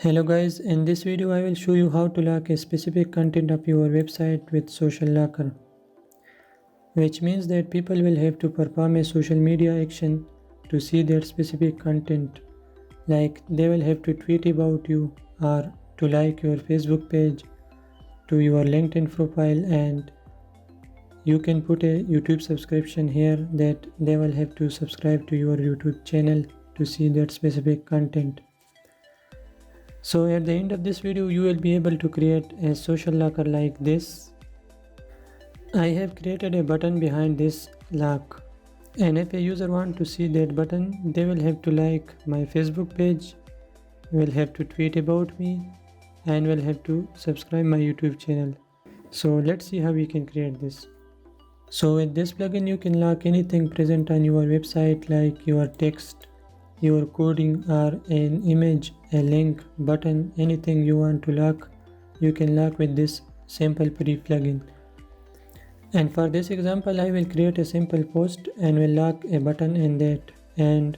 Hello guys, in this video I will show you how to lock a specific content of your website with Social Locker, which means that people will have to perform a social media action to see that specific content, like they will have to tweet about you or to like your Facebook page, to your LinkedIn profile, and you can put a YouTube subscription here that they will have to subscribe to your YouTube channel to see that specific content. So at the end of this video you will be able to create a social locker like this. I have created a button behind this lock, and if a user want to see that button, they will have to like my Facebook page, will have to tweet about me, and will have to subscribe my YouTube channel. So let's see how we can create this. So with this plugin you can lock anything present on your website, like your text, your coding, or an image, a link, button, anything you want to lock, you can lock with this simple plugin. And for this example I will create a simple post and will lock a button in that. And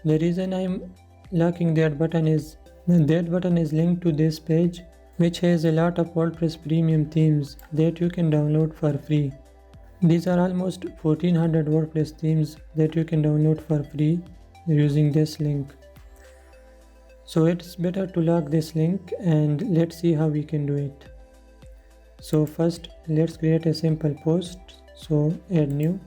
the reason I'm locking that button is linked to this page, which has a lot of WordPress premium themes that you can download for free. These are almost 1400 WordPress themes that you can download for free using this link. So it's better to lock this link, and let's see how we can do it. So first let's create a simple post. So add new.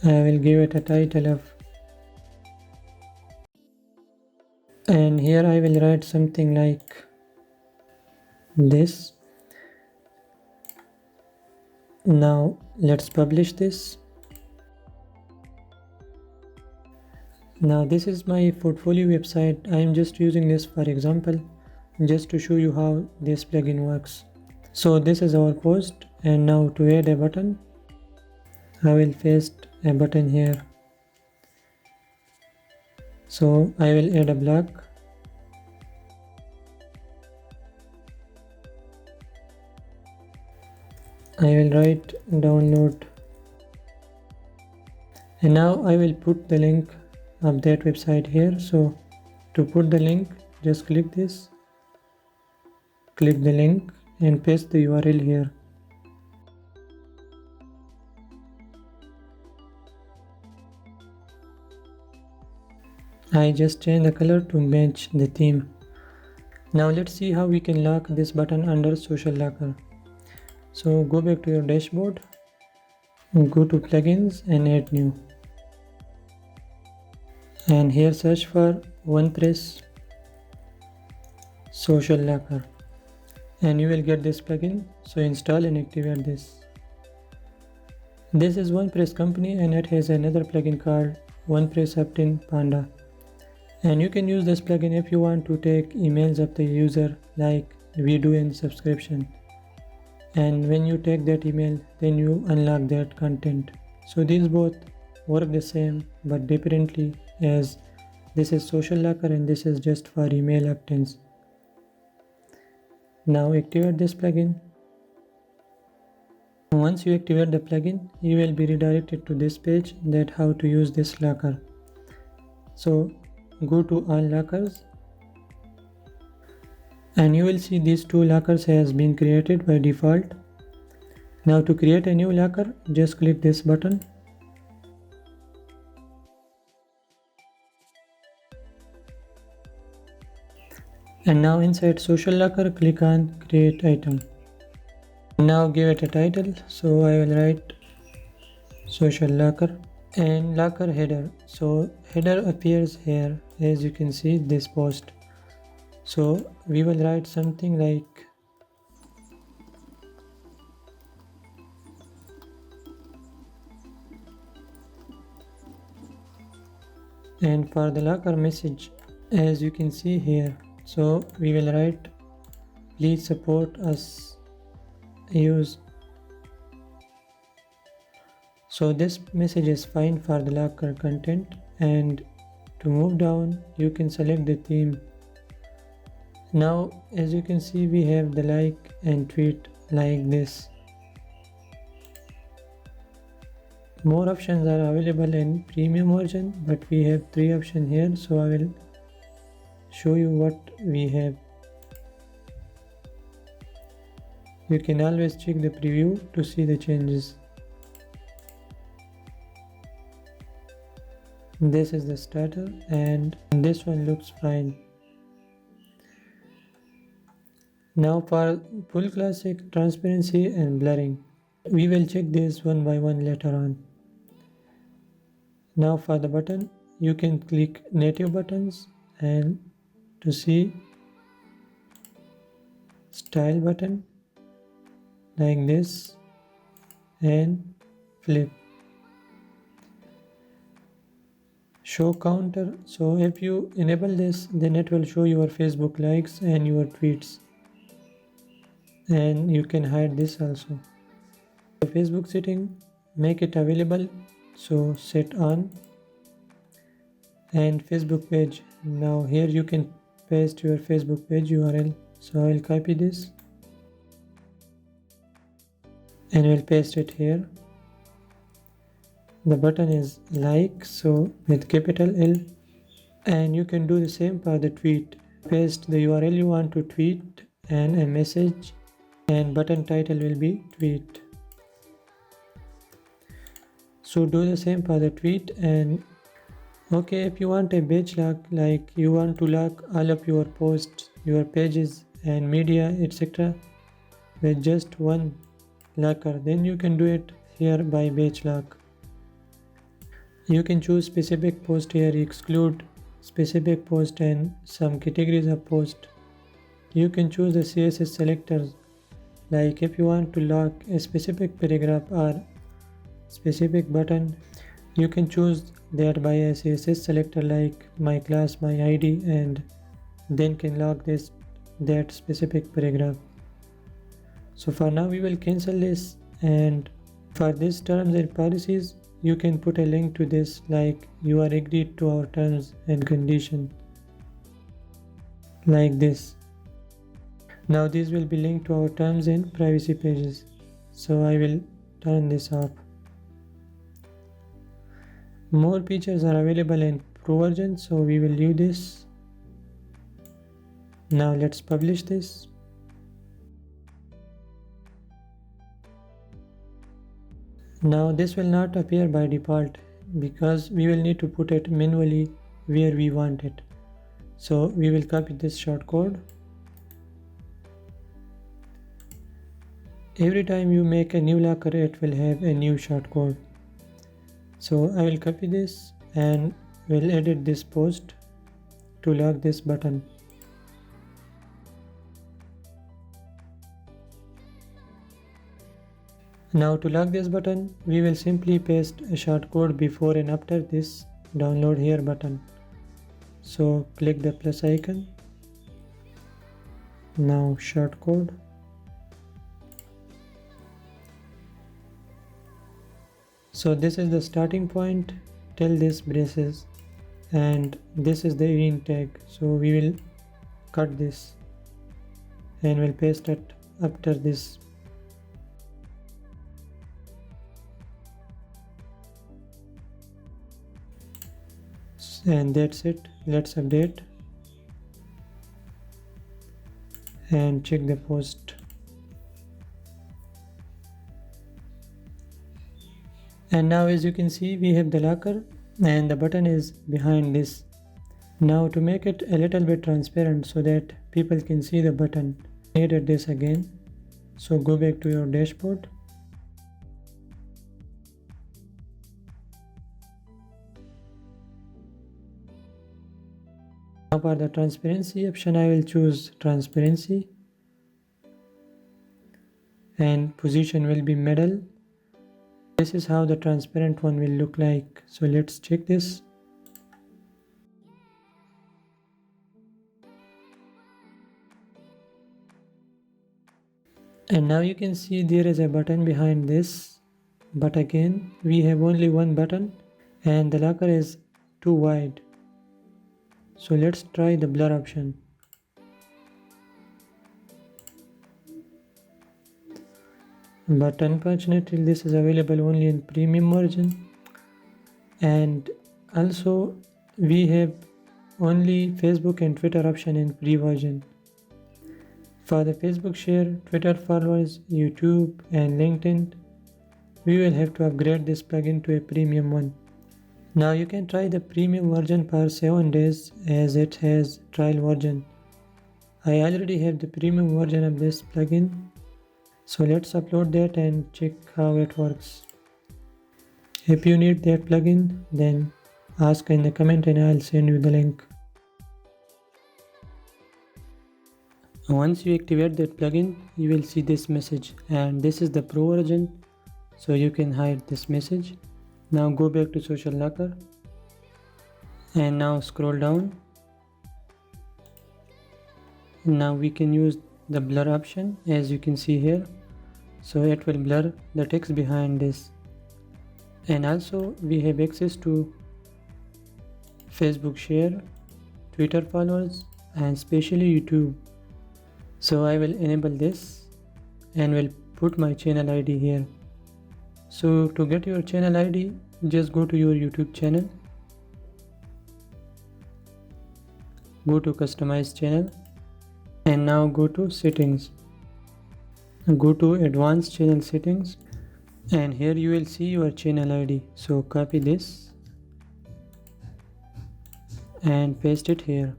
I will give it a title of, and here I will write something like this. Now let's publish this. Now this is my portfolio website. I am just using this for example, just to show you how this plugin works. So this is our post, and now to add a button, I will paste a button here. So I will add a block. I will write download, and now I will put the link of that website here. So to put the link, just click this, click the link and paste the URL here. I just change the color to match the theme. Now let's see how we can lock this button under Social Locker. So go back to your dashboard, go to plugins and add new, and here search for OnePress Social Locker, and you will get this plugin. So install and activate this. This is OnePress company, and it has another plugin called OnePress Opt-in Panda, and you can use this plugin if you want to take emails of the user like we do in subscription, and when you take that email then you unlock that content. So these both work the same but differently, as this is Social Locker and this is just for email opt-ins. Now activate this plugin. Once you activate the plugin, you will be redirected to this page, that how to use this locker. So go to all lockers, and you will see these two lockers has been created by default. Now to create a new locker, just click this button, and now inside Social Locker click on create item. Now give it a title. So I will write Social Locker and locker header. So header appears here, as you can see this post. So we will write something like and for the locker message, as you can see here, so we will write please support us use. So this message is fine for the locker content, and to move down you can select the theme. Now as you can see we have the like and tweet like this. More options are available in premium version, but we have 3 options here, so I will show you what we have. You can always check the preview to see the changes. This is the starter and this one looks fine. Now for full classic, transparency and blurring. We will check this one by one later on. Now for the button, you can click native buttons and to see style button like this and flip. Show counter, so if you enable this, then it will show your Facebook likes and your tweets, and you can hide this also. The Facebook setting, make it available, so set on. And Facebook page, now here you can paste your Facebook page URL, so I will copy this and will paste it here. The button is like, so with capital L, and you can do the same for the tweet. Paste the URL you want to tweet and a message, and button title will be tweet. So do the same for the tweet. And okay, if you want a batch lock, like you want to lock all of your posts, your pages and media etc with just one locker, then you can do it here by batch lock. You can choose specific post here, exclude specific post and some categories of post. You can choose the CSS selectors, like if you want to lock a specific paragraph or specific button, you can choose that by a CSS selector like my class, my ID, and then can lock that specific paragraph. So for now we will cancel this, and for this terms and policies you can put a link to this, like you are agreed to our terms and condition, like this. Now this will be linked to our terms and privacy pages, so I will turn this off. More features are available in Pro version, so we will leave this. Now let's publish this. Now this will not appear by default because we will need to put it manually where we want it. So we will copy this shortcode. Every time you make a new locker, it will have a new shortcode. So I will copy this and will edit this post to lock this button. Now to lock this button, we will simply paste a shortcode before and after this download here button. So click the plus icon. Now shortcode. So this is the starting point till this braces, and this is the event tag. So we will cut this and we'll paste it after this. And that's it. Let's update and check the post. And now as you can see, we have the locker and the button is behind this. Now to make it a little bit transparent so that people can see the button, edit this again. So go back to your dashboard. Now for the transparency option, I will choose transparency and position will be middle. This is how the transparent one will look like. So let's check this. And now you can see there is a button behind this, but again we have only one button and the locker is too wide. So let's try the blur option. but unfortunately this is available only in premium version, and also we have only Facebook and Twitter option in free version. For the Facebook share, Twitter followers, YouTube and LinkedIn, we will have to upgrade this plugin to a premium one. Now you can try the premium version for 7 days as it has trial version. I already have the premium version of this plugin, so let's upload that and check how it works. If you need that plugin, then ask in the comment and I'll send you the link. Once you activate that plugin, you will see this message, and this is the pro version, so you can hide this message. Now go back to Social Locker and now scroll down. Now we can use the blur option, as you can see here, so it will blur the text behind this. And also we have access to Facebook share, Twitter followers and especially YouTube. So I will enable this and will put my channel ID here. So to get your channel ID, just go to your YouTube channel, go to customize channel and now go to settings, go to advanced channel settings, and here you will see your channel ID. So copy this and paste it here.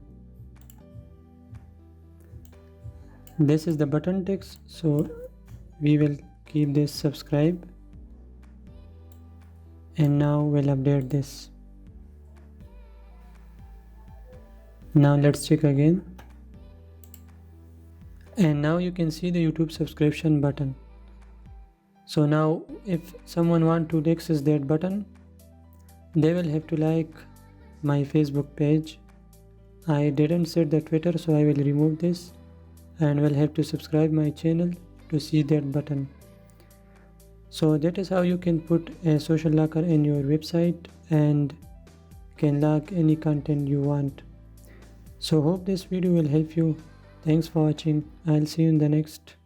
This is the button text, so we will keep this subscribe, and now we'll update this. Now let's check again, and now you can see the YouTube subscription button. So now if someone want to access that button, they will have to like my Facebook page. I didn't set the Twitter, so I will remove this, and will have to subscribe my channel to see that button. So that is how you can put a social locker in your website and can lock any content you want. So hope this video will help you. Thanks for watching. I'll see you in the next.